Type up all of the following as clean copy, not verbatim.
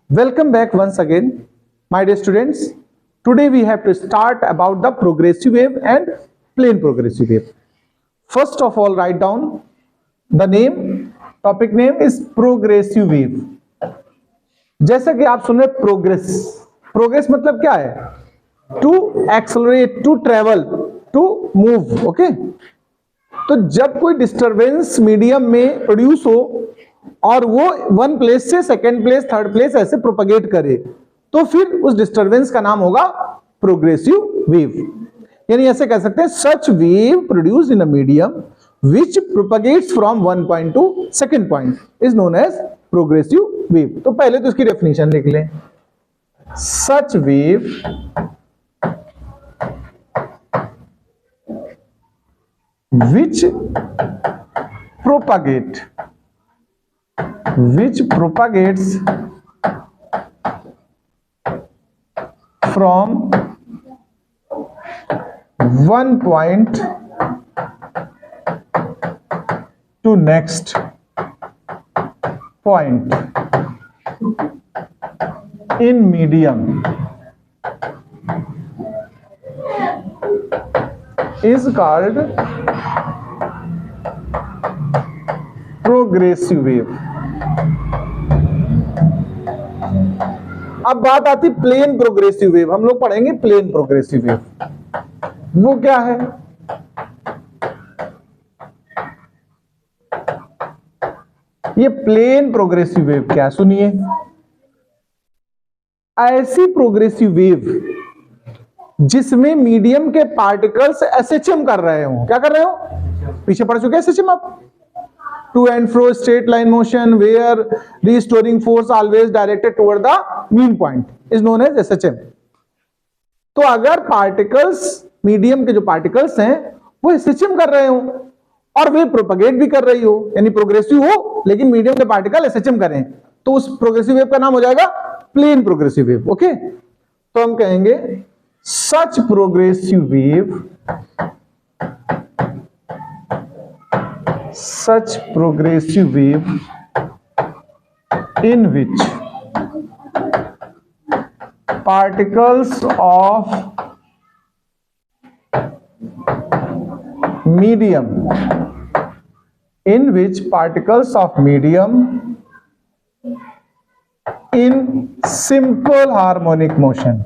Welcome back once again, my dear students. Today we have to start about the progressive wave and plane progressive wave. First of all, write down the name. Topic name is progressive wave. जैसा कि आप सुन रहे progress मतलब क्या है? To accelerate, to travel, to move. Okay, तो जब कोई डिस्टरबेंस मीडियम में प्रोड्यूस हो और वो वन प्लेस से सेकेंड प्लेस, थर्ड प्लेस ऐसे प्रोपगेट करे, तो फिर उस डिस्टरबेंस का नाम होगा प्रोग्रेसिव वेव. यानी ऐसे कह सकते हैं, such wave produced in a medium which propagates from one point to second point is known as progressive wave. तो पहले तो इसकी डेफिनेशन लिख लें. Such wave which propagates from one point to next point in medium is called progressive wave. अब बात आती plane progressive wave. हम लोग पढ़ेंगे प्लेन प्रोग्रेसिव वेव. वो क्या है? ये प्लेन प्रोग्रेसिव वेव क्या? सुनिए, ऐसी प्रोग्रेसिव वेव जिसमें मीडियम के पार्टिकल्स एसएचएम कर रहे हो. क्या कर रहे हो? पीछे पढ़ चुके एसएचएम आप. To and fro straight line motion where restoring force always directed toward the mean point is known as SHM. तो अगर पार्टिकल्स, मीडियम के जो पार्टिकल्स हैं वो एसएचएम कर रहे हो और वे प्रोपगेट भी कर रही हो, यानी प्रोग्रेसिव हो लेकिन मीडियम के पार्टिकल एसएचएम करें, तो उस प्रोग्रेसिव वेव का नाम हो जाएगा प्लेन प्रोग्रेसिव वेव. ओके, तो हम कहेंगे such progressive wave in which particles of medium in simple harmonic motion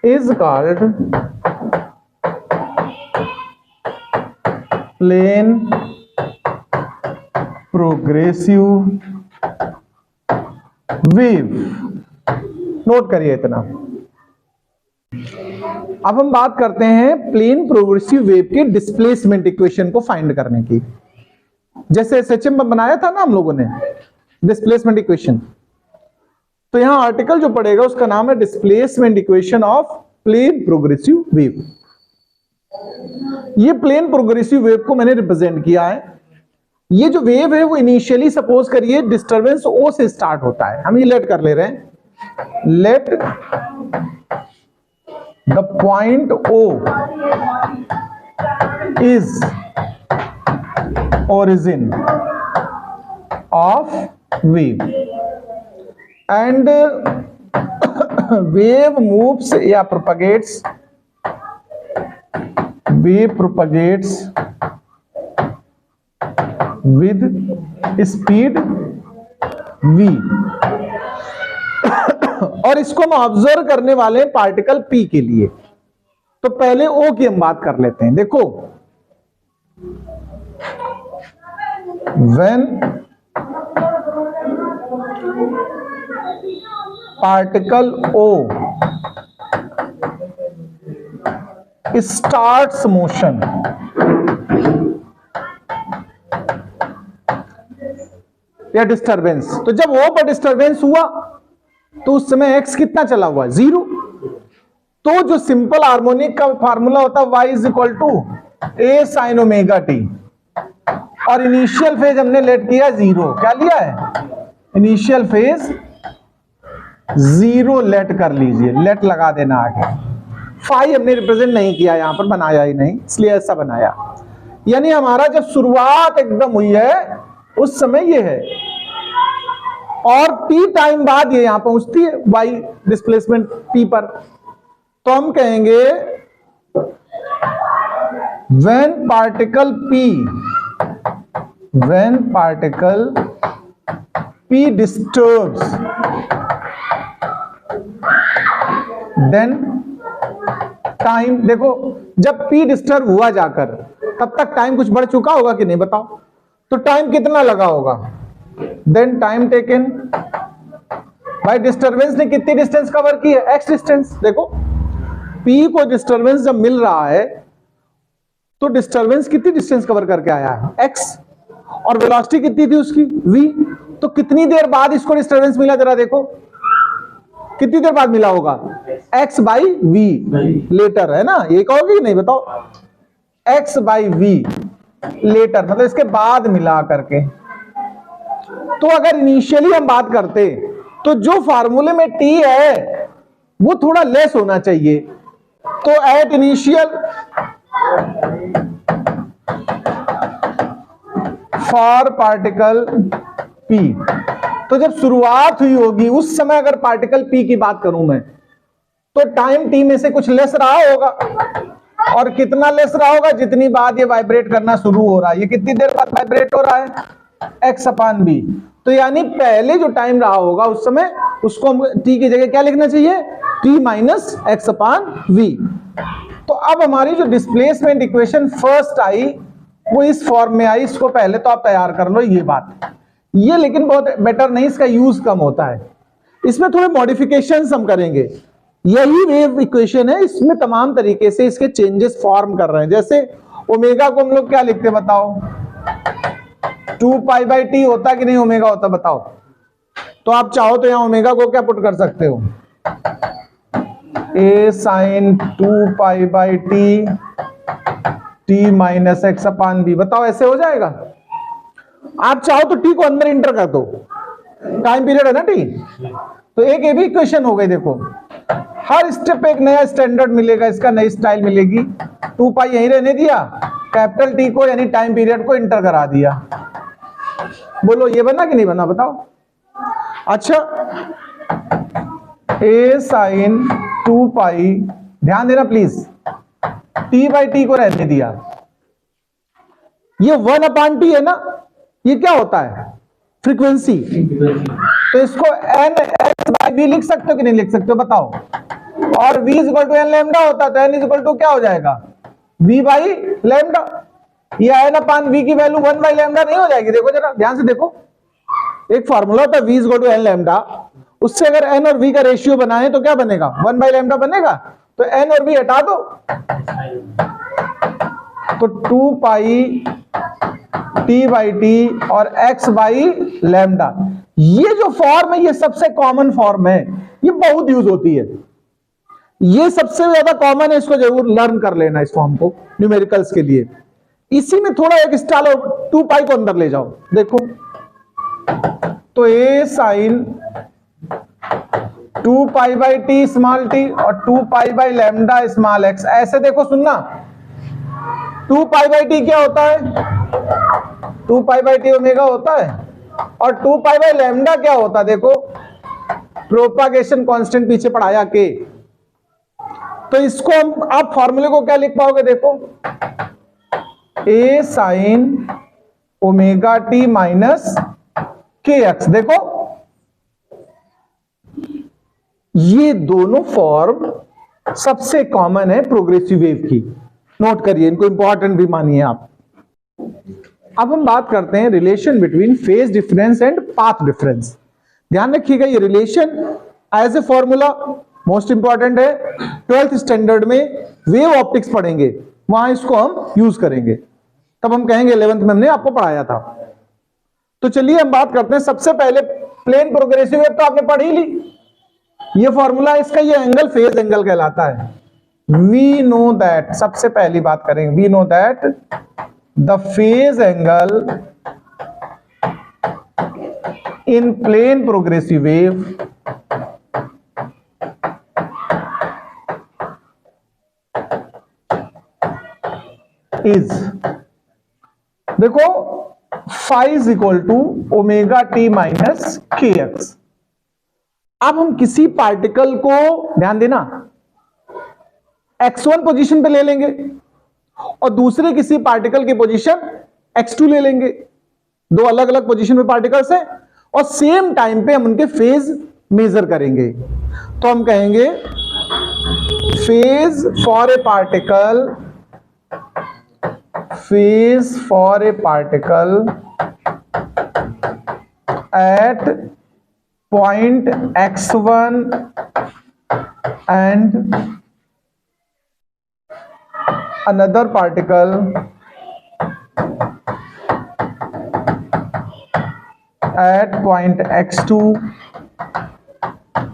is called plane progressive wave. Note करिए इतना. अब हम बात करते हैं प्लेन प्रोग्रेसिव वेव के डिस्प्लेसमेंट इक्वेशन को फाइंड करने की. जैसे एसएचएम में बनाया था ना हम लोगों ने डिस्प्लेसमेंट इक्वेशन, तो यहां आर्टिकल जो पड़ेगा उसका नाम है displacement equation of plane progressive wave. ये प्लेन प्रोग्रेसिव वेव को मैंने रिप्रेजेंट किया है. ये जो वेव है वो इनिशियली सपोज करिए डिस्टरबेंस ओ से स्टार्ट होता है. हम ये लेट कर ले रहे हैं. Let the point O is origin of wave and wave moves या propagates with speed v और इसको हम ऑब्जर्व करने वाले हैं पार्टिकल p के लिए. तो पहले o की हम बात कर लेते हैं. देखो, when particle O starts motion, या डिस्टरबेंस, तो जब O पर डिस्टरबेंस हुआ तो उस समय x कितना चला हुआ? 0. तो जो सिंपल हार्मोनिक का फार्मूला होता है y is equal to a sin omega t, और इनिशियल फेज हमने लेट किया 0. क्या लिया है? इनिशियल फेज 0 लेट कर लीजिए, लेट लगा देना आगे. फाई हमने रिप्रेजेंट नहीं किया, यहां पर बनाया ही नहीं, इसलिए ऐसा बनाया। यानी हमारा जब शुरुआत एकदम हुई है उस समय ये है, और t टाइम बाद ये यहां पहुंचती है y डिस्प्लेसमेंट p पर। तो हम कहेंगे when particle p disturbs, then time, देखो जब p डिस्टर्ब हुआ जाकर तब तक टाइम कुछ बढ़ चुका होगा कि नहीं बताओ, तो टाइम कितना लगा होगा, then time taken by disturbance ने कितनी डिस्टेंस कवर की है, x डिस्टेंस। देखो p को डिस्टरबेंस जब मिल रहा है तो डिस्टरबेंस कितनी डिस्टेंस कवर करके आया है, x, और वेलोसिटी कितनी थी उसकी, v। तो कितनी देर बाद इसको डिस्टरबेंस मिला, जरा देखो कितनी देर बाद मिला होगा, x बाई v लेटर, है ना, ये कहोगे कि नहीं बताओ, x बाई v लेटर, मतलब इसके बाद मिला करके। तो अगर इनिशियली हम बात करते तो जो फार्मूले में t है वो थोड़ा लेस होना चाहिए, तो at initial for particle p, तो जब शुरुआत हुई होगी उस समय अगर पार्टिकल p की बात करूं मैं, तो टाइम t में से कुछ लेस रहा होगा, और कितना लेस रहा होगा, जितनी बाद ये वाइब्रेट करना शुरू हो रहा है, ये कितनी देर बाद वाइब्रेट हो रहा है, x अपान b। तो यानी पहले जो टाइम रहा होगा उस समय उसको हम t की जगह क्या लिखना चाहिए, t माइनस एक्स अपान v। तो अब हमारी जो डिस्प्लेसमेंट इक्वेशन फर्स्ट आई वो इस फॉर्म में आई, इसको पहले तो आप तैयार कर लो ये बात, ये लेकिन बहुत बेटर नहीं, इसका यूज कम होता है, इसमें थोड़े मॉडिफिकेशंस हम करेंगे। यही वेव इक्वेशन है, इसमें तमाम तरीके से इसके चेंजेस फॉर्म कर रहे हैं। जैसे ओमेगा को हम लोग क्या लिखते बताओ, 2 पाई बाई टी होता कि नहीं ओमेगा होता बताओ, तो आप चाहो तो यहां ओमेगा को क्या पुट कर सकते हो, a sine 2 pi by T t minus x upon B, बताओ ऐसे हो जाएगा। आप चाहो तो t को अंदर इंटर कर दो, टाइम पीरियड है ना t, तो एक ये भी इक्वेशन हो गई। देखो हर स्टेप पे एक नया स्टैंडर्ड मिलेगा, इसका नई स्टाइल मिलेगी। 2 पाई यहीं रहने दिया, कैपिटल टी को यानी टाइम पीरियड को इंटर करा दिया। बोलो ये बना कि नहीं बना बताओ। अच्छा a साइन 2 पाई, ध्यान देना प्लीज, t बाई टी को रहने दिया, ये 1 अपान टी है ना, ये क्या होता है फ्रीक्वेंसी, तो इसको n x बाई v लिख सकते हो कि नहीं लिख सकते हो बताओ, और v is equal to n lambda होता है, तो n इज इक्वल टू क्या हो जाएगा, v बाई लैम्डा, या n अपान v की वैल्यू 1 बाई लैम्डा नहीं हो जाएगी। देखो जरा ध्यान से देखो, एक फार्मूला होता है v is equal to n lambda, उससे अगर n और v का रेशियो बनाए तो क्या बनेगा, 1 बाई लैम्डा बनेगा, तो n और v हटा दो, तो 2 पाई t बाई टी और x बाई लैम्डा, ये जो फॉर्म है ये सबसे कॉमन फॉर्म है, ये बहुत यूज होती है, ये सबसे ज्यादा कॉमन है, इसको जरूर लर्न कर लेना इस फॉर्म को न्यूमेरिकल्स के लिए। इसी में थोड़ा एक स्टाइल 2 पाई को अंदर ले जाओ, देखो तो a sine 2 pi by T small T और 2 pi by lambda small x, ऐसे देखो सुनना, 2 पाई बाई टी क्या होता है, 2 पाई बाई टी ओमेगा होता है, और 2 पाई बाई लैम्डा क्या होता है, देखो प्रोपागेशन कांस्टेंट पीछे पढ़ाया के, तो इसको हम आप फॉर्मूले को क्या लिख पाओगे, देखो a sine omega T minus k x. देखो ये दोनों फॉर्म सबसे कॉमन है प्रोग्रेसिव वेव की, नोट करिए इनको, इंपॉर्टेंट भी मानिए आप। अब हम बात करते हैं relation between phase difference and path difference. ध्यान रखिएगा ये relation as a formula most important है, 12th स्टैंडर्ड में वेव ऑप्टिक्स पढ़ेंगे वहां इसको हम यूज करेंगे, तब हम कहेंगे 11th में हमने आपको पढ़ाया था। तो चलिए हम बात करते हैं सबसे पहले प्लेन प्रोग्रेसिव वेव, तो आपने पढ़ी ली, ये फॉर्मूला इसका, ये एंगल फेज एंगल कहलाता है। वी नो दैट, सबसे पहली बात करेंगे, we know that the phase angle in plane progressive wave is, देखो phi is equal to omega T minus k x. अब हम किसी पार्टिकल को, ध्यान देना, x1 पोजीशन पे ले लेंगे और दूसरे किसी पार्टिकल की पोजीशन x2 ले लेंगे। दो अलग अलग पोजीशन पे पार्टिकल्स हैं और सेम टाइम पे हम उनके फेज मेजर करेंगे। तो हम कहेंगे phase for a particle, phase for a particle at point x1 and another particle at point x2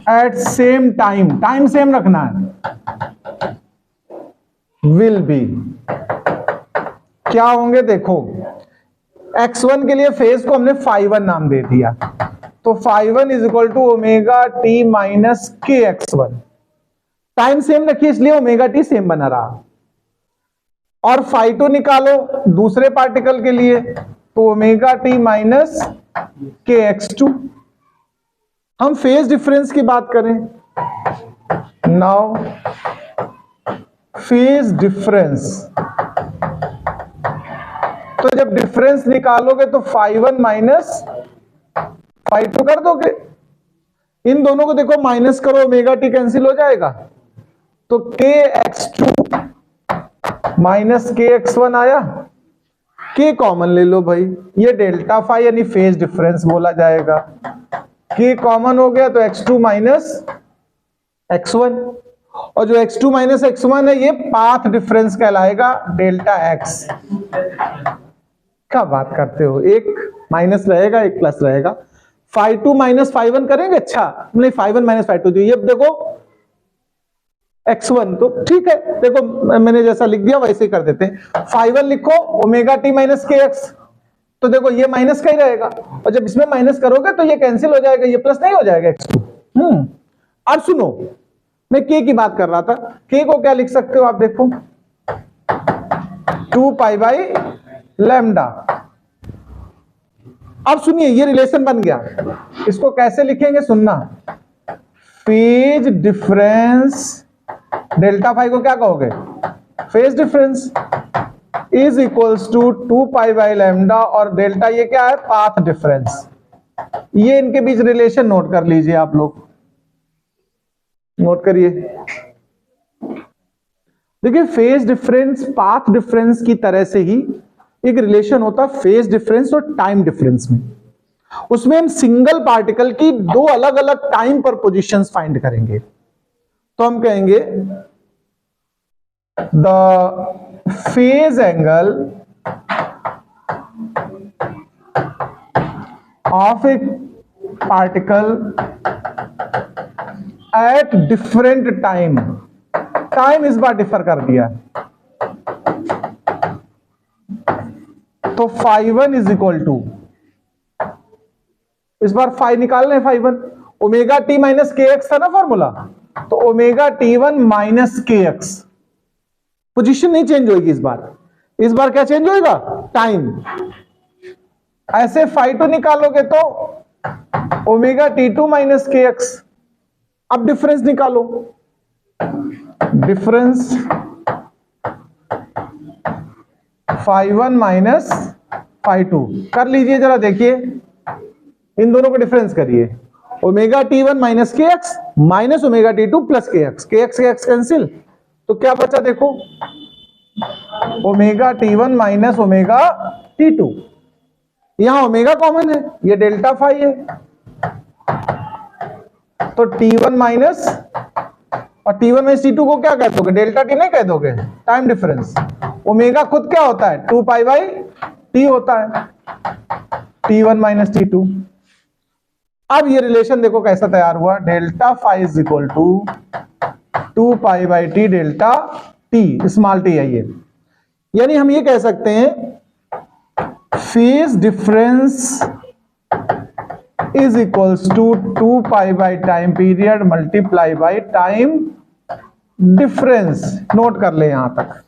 at same time, time same रखना है, will be क्या होंगे? देखो x1 के लिए फेज को हमने phi1 नाम दे दिया, तो phi1 is equal to omega T minus K x1। Time same रखिए इसलिए ओमेगा टी सेम बना रहा। और phi2 निकालो दूसरे पार्टिकल के लिए, तो ओमेगा टी माइनस के x2। हम फेज डिफरेंस की बात करें, नाउ फेज डिफरेंस, तो जब डिफरेंस निकालोगे तो phi1 माइनस phi2 कर दोगे। इन दोनों को देखो माइनस करो, ओमेगा टी कैंसिल हो जाएगा, तो के x2 माइनस के x1 आया। के कॉमन ले लो भाई, ये डेल्टा फाई यानी फेज डिफरेंस बोला जाएगा। के कॉमन हो गया तो x2 माइनस x1, और जो x2 माइनस x1 है ये पाथ डिफरेंस कहलाएगा, डेल्टा x। क्या बात करते हो, एक माइनस रहेगा एक प्लस रहेगा। phi2 माइनस phi1 करेंगे, अच्छा नहीं phi1 माइनस phi2, ये देखो x1, तो ठीक है, देखो मैंने जैसा लिख दिया वैसे ही कर देते हैं। phi1 लिखो omega T minus k x, तो देखो ये माइनस का ही रहेगा, और जब इसमें माइनस करोगे तो ये कैंसिल हो जाएगा, ये प्लस नहीं हो जाएगा x2। और सुनो, मैं के की बात कर रहा था, के को क्या लिख सकते हो आप, देखो 2 पाई बाई लैम्डा। अब सुनिए ये रिलेशन बन गया, इसको कैसे लिखेंगे सुनना, फेज डिफरेंस, डेल्टा फाई को क्या कहोगे, phase difference is equals to 2 pi by lambda, और डेल्टा ये क्या है, पाथ डिफरेंस। ये इनके बीच रिलेशन नोट कर लीजिए आप लोग, नोट करिए। देखिए फेज डिफरेंस पाथ डिफरेंस की तरह से ही एक रिलेशन होता है फेज डिफरेंस और टाइम डिफरेंस में। उसमें हम सिंगल पार्टिकल की दो अलग अलग टाइम पर पोजीशंस फाइंड करेंगे। तो हम कहेंगे the phase angle of A particle at different time, time इस बार डिफर कर दिया, तो phi1 इज इक्वल टू, इस बार फाई निकाल रहे हैं phi1, omega T minus k x था ना फॉर्मूला, तो omega t1 minus k x. Position नहीं चेंज होगी इस बार क्या चेंज होगा, टाइम। ऐसे phi2 निकालोगे तो omega t2 minus k x. अब डिफरेंस निकालो, डिफरेंस phi1 माइनस phi2 कर लीजिए, जरा देखिए इन दोनों को डिफरेंस करिए, omega t1 minus k x minus omega t2 plus के एक्स, के एक्स कैंसिल, तो क्या बचा देखो, omega t1 minus omega t2, यहां ओमेगा कॉमन है, ये डेल्टा फाई है, तो t1 माइनस, और t1 माइनस t2 को क्या कह दोगे, डेल्टा टी नहीं कह दोगे, टाइम डिफरेंस। ओमेगा खुद क्या होता है, 2 पाई बाई टी होता है, t1 माइनस t2। अब ये रिलेशन देखो कैसा तैयार हुआ, delta phi is equal to 2 pi by T delta T, small T है ये। यानी हम ये कह सकते हैं phase difference is equals to 2 pi by time period multiply by time difference. Note कर ले यहां तक,